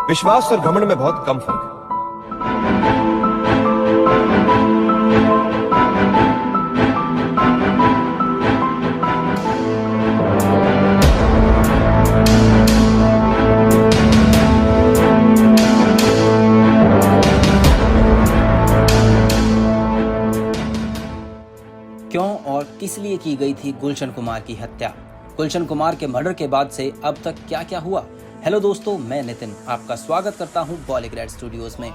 विश्वास और घमंड में बहुत कम फर्क है। क्यों और किस लिए की गई थी गुलशन कुमार की हत्या? गुलशन कुमार के मर्डर के बाद से अब तक क्या क्या हुआ? हेलो दोस्तों, मैं नितिन आपका स्वागत करता हूं बॉलीग्रेड स्टूडियोज में।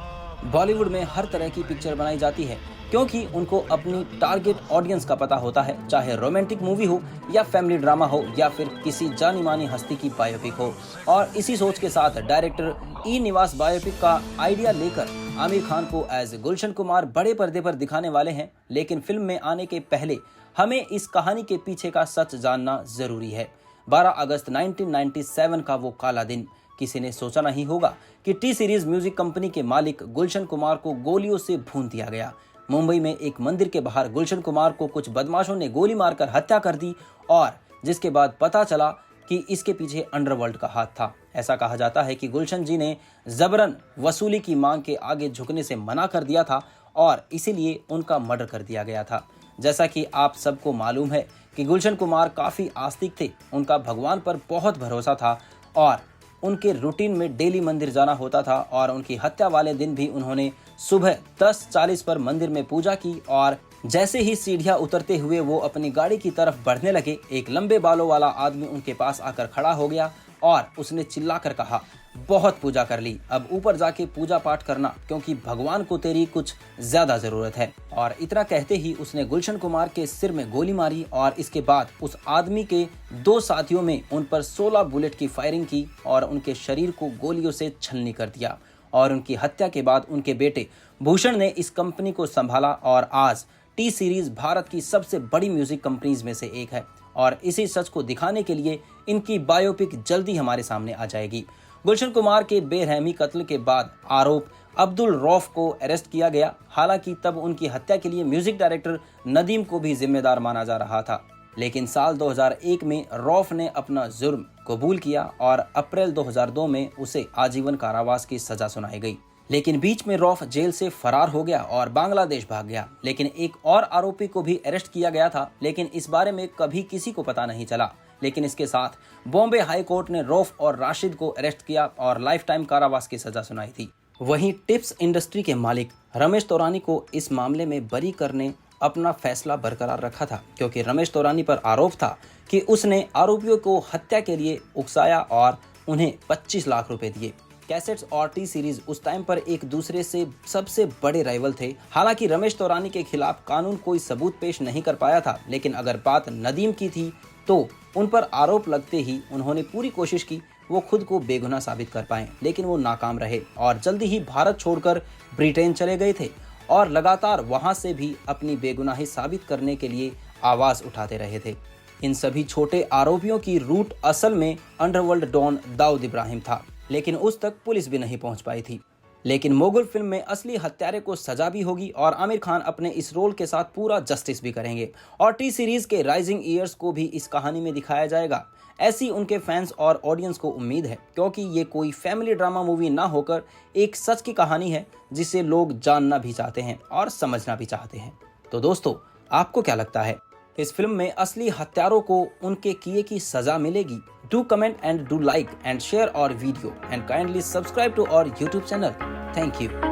बॉलीवुड में हर तरह की पिक्चर बनाई जाती है क्योंकि उनको अपनी टारगेट ऑडियंस का पता होता है, चाहे रोमांटिक मूवी हो या फैमिली ड्रामा हो या फिर किसी जानी मानी हस्ती की बायोपिक हो। और इसी सोच के साथ डायरेक्टर ई निवास बायोपिक का आइडिया लेकर आमिर खान को एज गुलशन कुमार बड़े पर्दे पर दिखाने वाले हैं। लेकिन फिल्म में आने के पहले हमें इस कहानी के पीछे का सच जानना जरूरी है। 12 अगस्त 1997 का वो काला दिन। किसी ने सोचा नहीं होगा कि टी सीरीज म्यूजिक कंपनी के मालिक गुलशन कुमार को गोलियों से भून दिया गया। मुंबई में एक मंदिर के बाहर गुलशन कुमार को कुछ बदमाशों ने गोली मारकर हत्या कर दी और जिसके बाद पता चला कि इसके पीछे अंडरवर्ल्ड का हाथ था। ऐसा कहा जाता है कि गुलशन जी ने जबरन वसूली की मांग के आगे झुकने से मना कर दिया था और इसीलिए उनका मर्डर कर दिया गया था। जैसा कि आप सबको मालूम है कि गुलशन कुमार काफी आस्तिक थे, उनका भगवान पर बहुत भरोसा था और उनके रूटीन में डेली मंदिर जाना होता था। और उनकी हत्या वाले दिन भी उन्होंने सुबह 10:40 पर मंदिर में पूजा की और जैसे ही सीढ़ियां उतरते हुए वो अपनी गाड़ी की तरफ बढ़ने लगे, एक लंबे बालों वाला आदमी उनके पास आकर खड़ा हो गया और उसने चिल्लाकर कहा, बहुत पूजा कर ली, अब ऊपर जाके पूजा पाठ करना क्योंकि भगवान को तेरी कुछ ज्यादा जरूरत है। और इतना कहते ही उसने गुलशन कुमार के सिर में गोली मारी और इसके बाद उस आदमी के 2 साथियों में उन पर 16 बुलेट की फायरिंग की और उनके शरीर को गोलियों से छलनी कर दिया। और उनकी हत्या के बाद उनके बेटे भूषण ने इस कंपनी को संभाला और आज टी सीरीज भारत की सबसे बड़ी म्यूजिक कंपनीज में से एक है। और इसी सच को दिखाने के लिए इनकी बायोपिक जल्दी हमारे सामने आ जाएगी। गुलशन कुमार के बेरहमी कत्ल के बाद आरोप अब्दुल रौफ को अरेस्ट किया गया। हालांकि तब उनकी हत्या के लिए म्यूजिक डायरेक्टर नदीम को भी जिम्मेदार माना जा रहा था। लेकिन साल 2001 में रौफ ने अपना जुर्म कबूल किया और अप्रैल 2002 में उसे आजीवन कारावास की सजा सुनाई गई। लेकिन बीच में रौफ जेल से फरार हो गया और बांग्लादेश भाग गया। लेकिन एक और आरोपी को भी अरेस्ट किया गया था, लेकिन इस बारे में कभी किसी को पता नहीं चला। लेकिन इसके साथ बॉम्बे हाई कोर्ट ने रौफ और राशिद को अरेस्ट किया और लाइफ टाइम कारावास की सजा सुनाई थी। वहीं टिप्स इंडस्ट्री के मालिक रमेश तौरानी को इस मामले में बरी करने अपना फैसला बरकरार रखा था, क्योंकि रमेश तौरानी पर आरोप था कि उसने आरोपियों को हत्या के लिए उकसाया और उन्हें 25 लाख रुपए दिए। कैसेट्स और टी सीरीज उस टाइम पर एक दूसरे से सबसे बड़े राइवल थे। हालांकि रमेश तौरानी के खिलाफ कानून कोई सबूत पेश नहीं कर पाया था, लेकिन अगर बात नदीम की थी तो उन पर आरोप लगते ही उन्होंने पूरी कोशिश की वो खुद को बेगुनाह साबित कर पाएं, लेकिन वो नाकाम रहे और जल्दी ही भारत छोड़कर ब्रिटेन चले गए थे और लगातार वहां से भी अपनी बेगुनाही साबित करने के लिए आवाज उठाते रहे थे। इन सभी छोटे आरोपियों की रूट असल में अंडरवर्ल्ड डॉन दाऊद इब्राहिम था, लेकिन उस तक पुलिस भी नहीं पहुंच पाई थी। लेकिन मोगल फिल्म में असली हत्यारे को सजा भी होगी और आमिर खान अपने इस रोल के साथ पूरा जस्टिस भी करेंगे और टी सीरीज के राइजिंग ईयर्स को भी इस कहानी में दिखाया जाएगा। ऐसी उनके फैंस और ऑडियंस को उम्मीद है, क्योंकि ये कोई फैमिली ड्रामा मूवी ना होकर एक सच की कहानी है जिसे लोग जानना भी चाहते हैं और समझना भी चाहते हैं। तो दोस्तों, आपको क्या लगता है, इस फिल्म में असली हत्यारों को उनके किए की सजा मिलेगी? Do comment and do like and share our video and kindly subscribe to our YouTube channel. Thank you.